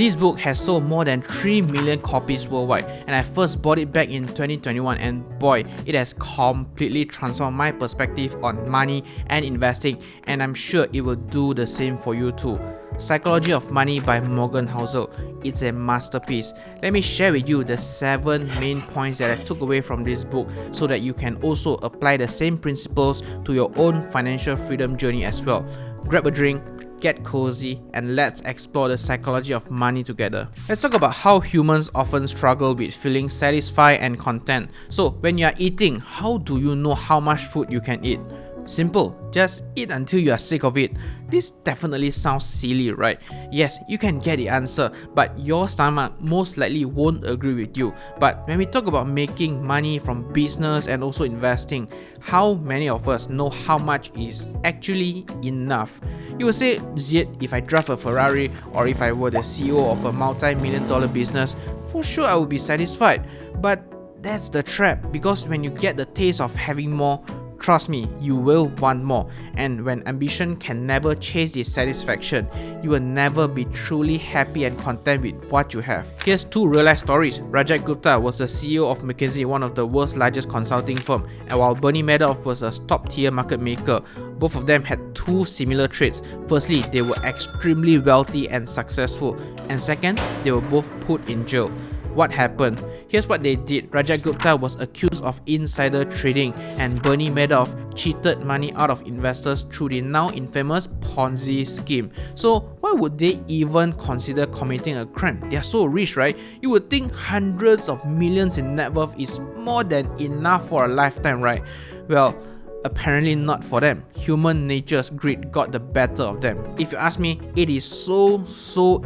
This book has sold more than 3 million copies worldwide, and I first bought it back in 2021, and boy, it has completely transformed my perspective on money and investing, and I'm sure it will do the same for you too. Psychology of Money by Morgan Housel. It's a masterpiece. Let me share with you the 7 main points that I took away from this book so that you can also apply the same principles to your own financial freedom journey as well. Grab a drink, get cozy, and let's explore the psychology of money together. Let's talk about how humans often struggle with feeling satisfied and content. So when you are eating, how do you know how much food you can eat? Simple, just eat until you are sick of it. This definitely sounds silly, right? Yes, you can get the answer, but your stomach most likely won't agree with you. But when we talk about making money from business and also investing, how many of us know how much is actually enough? You will say, Ziet, if I drive a Ferrari or if I were the CEO of a multi-million-dollar business, for sure I would be satisfied. But that's the trap, because when you get the taste of having more, trust me, you will want more. And when ambition can never chase this satisfaction, you will never be truly happy and content with what you have. Here's 2 real-life stories. Rajat Gupta was the CEO of McKinsey, one of the world's largest consulting firm, and while Bernie Madoff was a top-tier market maker, both of them had 2 similar traits. Firstly, they were extremely wealthy and successful, and second, they were both put in jail. What happened? Here's what they did. Rajat Gupta was accused of insider trading, and Bernie Madoff cheated money out of investors through the now infamous Ponzi scheme. So why would they even consider committing a crime? They are so rich, right? You would think hundreds of millions in net worth is more than enough for a lifetime, right? Well, apparently not for them. Human nature's greed got the better of them. If you ask me, it is so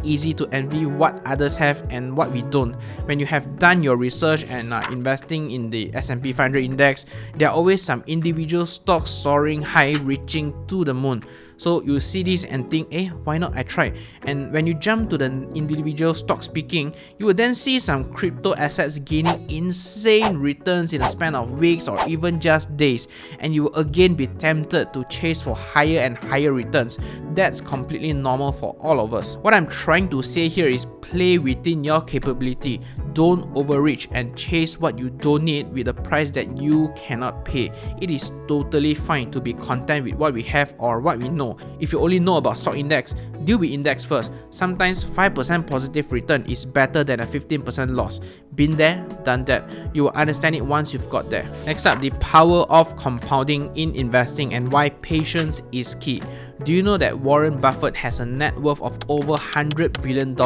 easy to envy what others have and what we don't. When you have done your research and are investing in the S&P 500 index, there are always some individual stocks soaring high, reaching to the moon. So you see this and think, why not I try? And when you jump to the individual stocks picking, you will then see some crypto assets gaining insane returns in a span of weeks or even just days, and you will again be tempted to chase for higher and higher returns. That's completely normal for all of us. What I'm trying to say here is play within your capability. Don't overreach and chase what you don't need with a price that you cannot pay. It is totally fine to be content with what we have or what we know. If you only know about stock index, deal with index first. Sometimes 5% positive return is better than a 15% loss. Been there, done that. You will understand it once you've got there. Next up, the power of compounding in investing and why patience is key. Do you know that Warren Buffett has a net worth of over $100 billion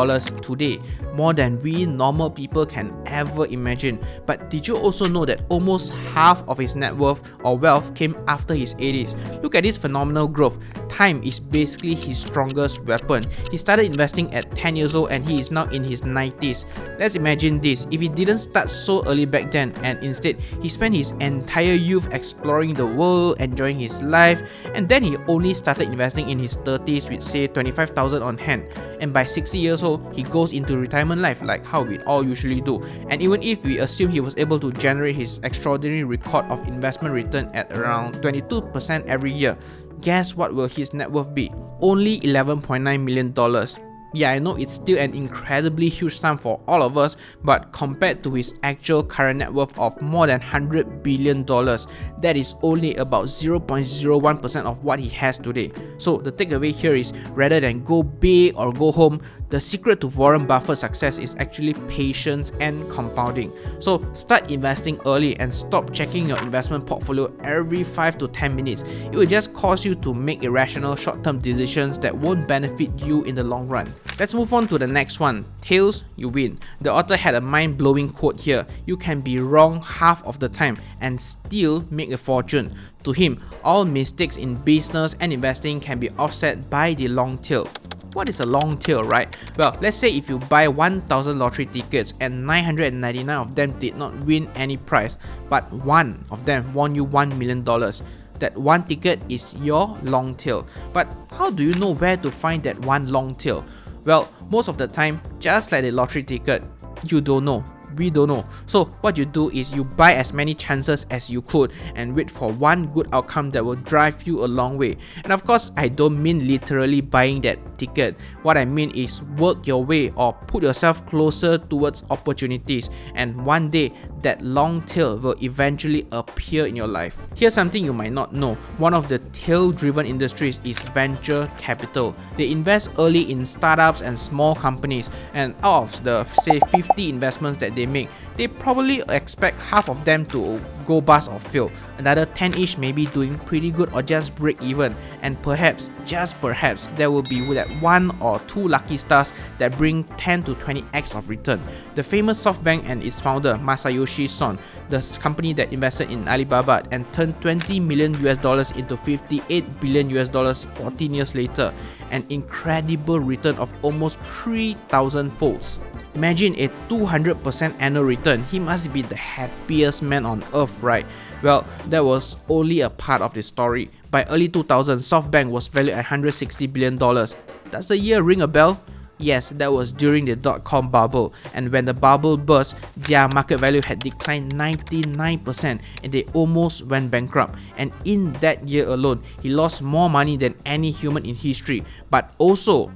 today? More than we normal people can ever imagine. But did you also know that almost half of his net worth or wealth came after his 80s? Look at this phenomenal growth. Time is basically his strongest weapon. He started investing at 10 years old and he is now in his 90s. Let's imagine this. If he didn't start so early back then and instead he spent his entire youth exploring the world, enjoying his life, and then he only started investing in his 30s with say 25,000 on hand, and by 60 years old he goes into retirement life like how we all usually do. And even if we assume he was able to generate his extraordinary record of investment return at around 22% every year, guess what will his net worth be? Only $11.9 million. Yeah, I know it's still an incredibly huge sum for all of us, but compared to his actual current net worth of more than $100 billion, that is only about 0.01% of what he has today. So the takeaway here is, rather than go big or go home, the secret to Warren Buffett's success is actually patience and compounding. So start investing early and stop checking your investment portfolio every 5 to 10 minutes. It will just cause you to make irrational short-term decisions that won't benefit you in the long run. Let's move on to the next one. Tails, you win. The author had a mind-blowing quote here. You can be wrong half of the time and still make a fortune. To him, all mistakes in business and investing can be offset by the long tail. What is a long tail, right? Well, let's say if you buy 1,000 lottery tickets and 999 of them did not win any prize, but one of them won you $1 million. That one ticket is your long tail. But how do you know where to find that one long tail? Well, most of the time, just like the lottery ticket, you don't know. We don't know. So what you do is you buy as many chances as you could and wait for one good outcome that will drive you a long way. And of course, I don't mean literally buying that ticket. What I mean is work your way or put yourself closer towards opportunities, and one day that long tail will eventually appear in your life. Here's something you might not know. One of the tail-driven industries is venture capital. They invest early in startups and small companies, and out of the say 50 investments that they make, they probably expect half of them to go bust or fail. Another 10-ish may be doing pretty good or just break even, and perhaps, just perhaps, there will be that 1 or 2 lucky stars that bring 10 to 20x of return. The famous SoftBank and its founder Masayoshi Son, the company that invested in Alibaba and turned $20 million into $58 billion 14 years later, an incredible return of almost 3,000 folds. Imagine a 200% annual return. He must be the happiest man on earth, right? Well, that was only a part of the story. By early 2000, SoftBank was valued at $160 billion. Does the year ring a bell? Yes, that was during the dot-com bubble, and when the bubble burst, their market value had declined 99% and they almost went bankrupt. And in that year alone, he lost more money than any human in history, but also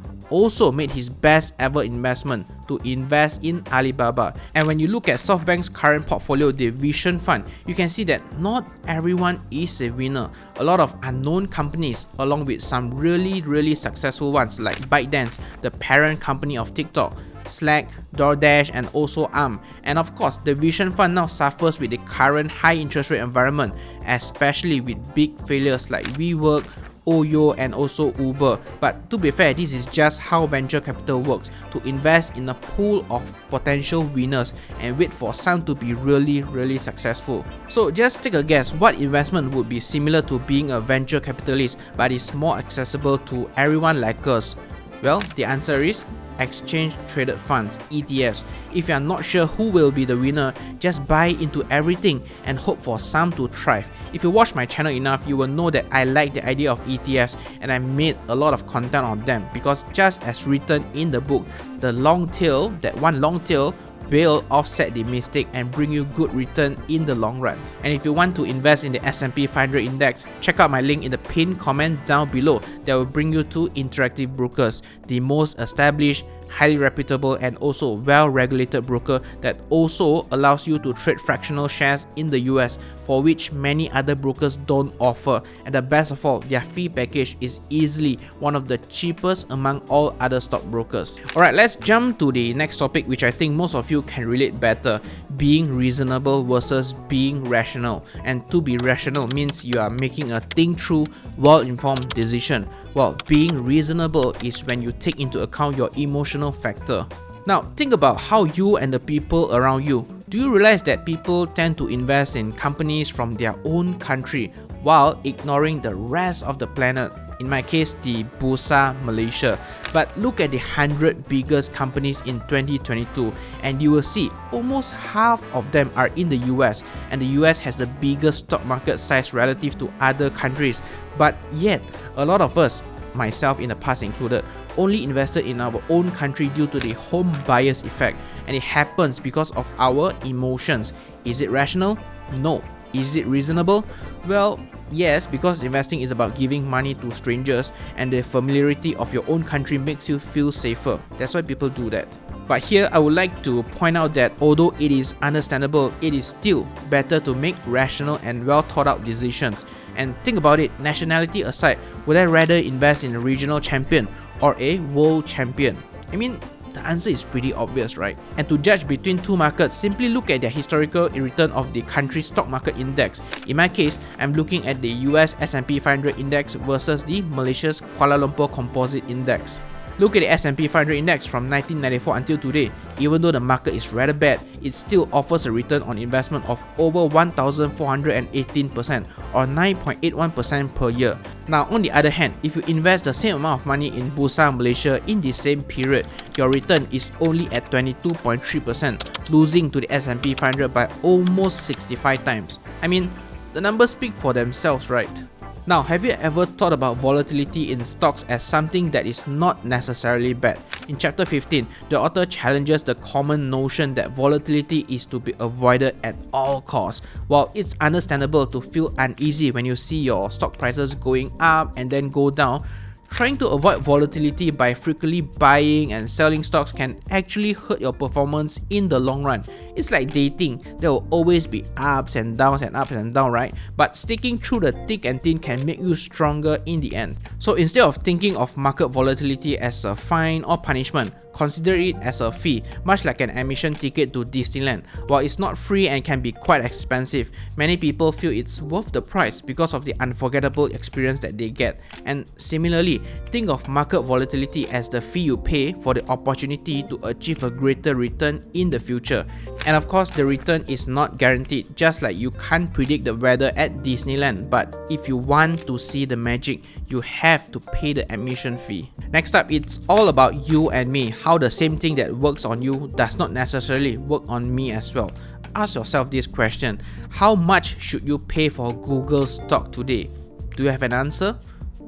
made his best ever investment to invest in Alibaba. And when you look at SoftBank's current portfolio, the Vision Fund, you can see that not everyone is a winner. A lot of unknown companies, along with some really successful ones like ByteDance, the parent company of TikTok, Slack, DoorDash, and also Arm. And of course, the Vision Fund now suffers with the current high interest rate environment, especially with big failures like WeWork, Oyo, and also Uber. But to be fair, this is just how venture capital works, to invest in a pool of potential winners and wait for some to be really successful. So just take a guess, what investment would be similar to being a venture capitalist but is more accessible to everyone like us? Well, the answer is exchange traded funds, ETFs. If you are not sure who will be the winner, just buy into everything and hope for some to thrive. If you watch my channel enough, you will know that I like the idea of ETFs and I made a lot of content on them, because just as written in the book, the long tail, that one long tail will offset the mistake and bring you good return in the long run. And if you want to invest in the S&P 500 index, check out my link in the pinned comment down below that will bring you to Interactive Brokers, the most established, highly reputable and also well-regulated broker that also allows you to trade fractional shares in the US, for which many other brokers don't offer. And the best of all, their fee package is easily one of the cheapest among all other stockbrokers. Alright, let's jump to the next topic, which I think most of you can relate better: being reasonable versus being rational. And to be rational means you are making a think through, well-informed decision, while being reasonable is when you take into account your emotional factor. Now think about how you and the people around you. Do you realize that people tend to invest in companies from their own country while ignoring the rest of the planet? In my case, the Bursa Malaysia. But look at the 100 biggest companies in 2022 and you will see almost half of them are in the US, and the US has the biggest stock market size relative to other countries. But yet, a lot of us, myself in the past included, only invested in our own country due to the home bias effect, and it happens because of our emotions. Is it rational? No. Is it reasonable? Well, yes, because investing is about giving money to strangers and the familiarity of your own country makes you feel safer. That's why people do that. But here I would like to point out that although it is understandable, it is still better to make rational and well thought out decisions. And think about it, nationality aside, would I rather invest in a regional champion or a world champion? I mean, the answer is pretty obvious, right? And to judge between two markets, simply look at their historical return of the country's stock market index. In my case, I'm looking at the US S&P 500 index versus the Malaysia's Kuala Lumpur Composite Index. Look at the S&P 500 index from 1994 until today. Even though the market is rather bad, it still offers a return on investment of over 1,418% or 9.81% per year. Now, on the other hand, if you invest the same amount of money in Bursa Malaysia in the same period, your return is only at 22.3%, losing to the S&P 500 by almost 65 times. I mean, the numbers speak for themselves, right? Now, have you ever thought about volatility in stocks as something that is not necessarily bad? In chapter 15, the author challenges the common notion that volatility is to be avoided at all costs. While it's understandable to feel uneasy when you see your stock prices going up and then go down, trying to avoid volatility by frequently buying and selling stocks can actually hurt your performance in the long run. It's like dating, there will always be ups and downs, right? But sticking through the thick and thin can make you stronger in the end. So instead of thinking of market volatility as a fine or punishment, consider it as a fee, much like an admission ticket to Disneyland. While it's not free and can be quite expensive, many people feel it's worth the price because of the unforgettable experience that they get. And similarly, think of market volatility as the fee you pay for the opportunity to achieve a greater return in the future. And of course, the return is not guaranteed, just like you can't predict the weather at Disneyland. But if you want to see the magic, you have to pay the admission fee. Next up, it's all about you and me, how the same thing that works on you does not necessarily work on me as well. Ask yourself this question: how much should you pay for Google stock today? Do you have an answer?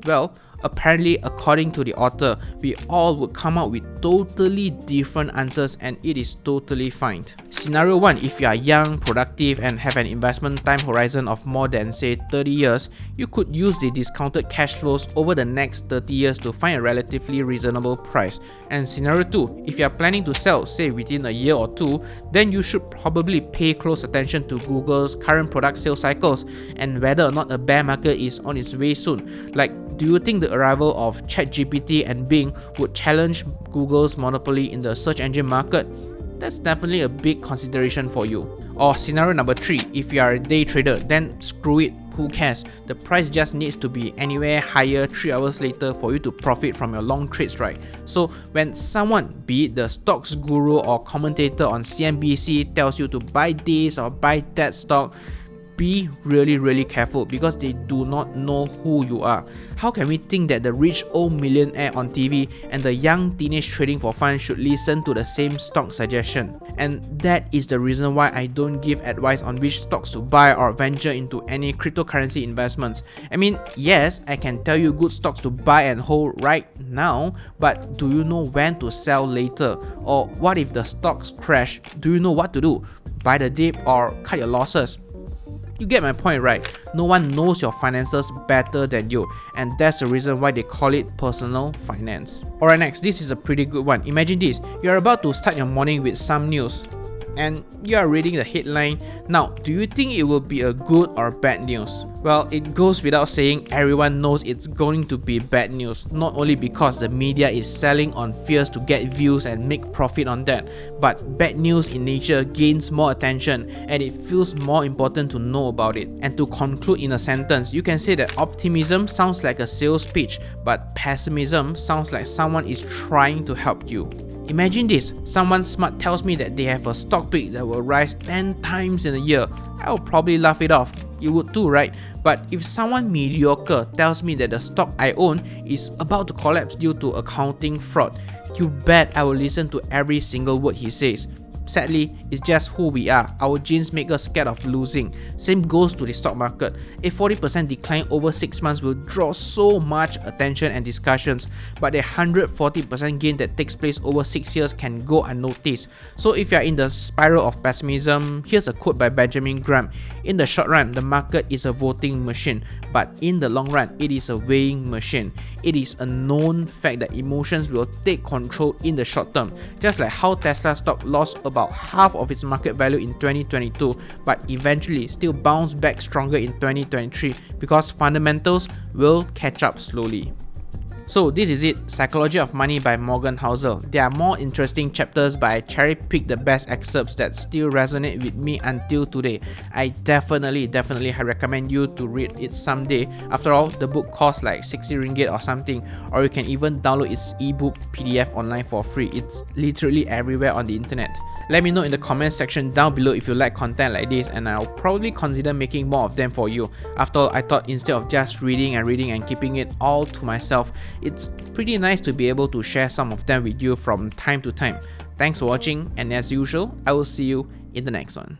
Well, apparently, according to the author, we all would come up with totally different answers, and it is totally fine. Scenario 1, if you are young, productive, and have an investment time horizon of more than say 30 years, you could use the discounted cash flows over the next 30 years to find a relatively reasonable price. And scenario 2, if you are planning to sell say within a year or two, then you should probably pay close attention to Google's current product sales cycles and whether or not a bear market is on its way soon. Like, do you think the arrival of ChatGPT and Bing would challenge Google's monopoly in the search engine market? That's definitely a big consideration for you. Or scenario number 3, if you are a day trader, then screw it, who cares? The price just needs to be anywhere higher 3 hours later for you to profit from your long trades, right? So when someone, be it the stocks guru or commentator on CNBC, tells you to buy this or buy that stock, be really careful, because they do not know who you are. How can we think that the rich old millionaire on TV and the young teenage trading for fun should listen to the same stock suggestion? And that is the reason why I don't give advice on which stocks to buy or venture into any cryptocurrency investments. I mean, yes, I can tell you good stocks to buy and hold right now, but do you know when to sell later? Or what if the stocks crash? Do you know what to do? Buy the dip or cut your losses? You get my point, right? No one knows your finances better than you, and that's the reason why they call it personal finance. Alright, next, this is a pretty good one. Imagine this: you're about to start your morning with some news, and you are reading the headline. Now, do you think it will be a good or bad news? Well, it goes without saying, everyone knows it's going to be bad news, not only because the media is selling on fears to get views and make profit on that, but bad news in nature gains more attention and it feels more important to know about it. And to conclude in a sentence, you can say that optimism sounds like a sales pitch, but pessimism sounds like someone is trying to help you. Imagine this: someone smart tells me that they have a stock pick that will rise 10 times in a year. I will probably laugh it off. You would too, right? But if someone mediocre tells me that the stock I own is about to collapse due to accounting fraud, you bet I will listen to every single word he says. Sadly, it's just who we are. Our genes make us scared of losing. Same goes to the stock market. A 40% decline over 6 months will draw so much attention and discussions, but a 140% gain that takes place over 6 years can go unnoticed. So if you are in the spiral of pessimism, here's a quote by Benjamin Graham: "In the short run, the market is a voting machine, but in the long run, it is a weighing machine. It is a known fact that emotions will take control in the short term, just like how Tesla stock lost about half of its market value in 2022, but eventually still bounced back stronger in 2023 because fundamentals will catch up slowly." So this is it, Psychology of Money by Morgan Housel. There are more interesting chapters, but I cherry-picked the best excerpts that still resonate with me until today. I definitely recommend you to read it someday. After all, the book costs like 60 ringgit or something, or you can even download its ebook PDF online for free. It's literally everywhere on the internet. Let me know in the comment section down below if you like content like this, and I'll probably consider making more of them for you. After all, I thought instead of just reading and keeping it all to myself, it's pretty nice to be able to share some of them with you from time to time. Thanks for watching, and as usual, I will see you in the next one.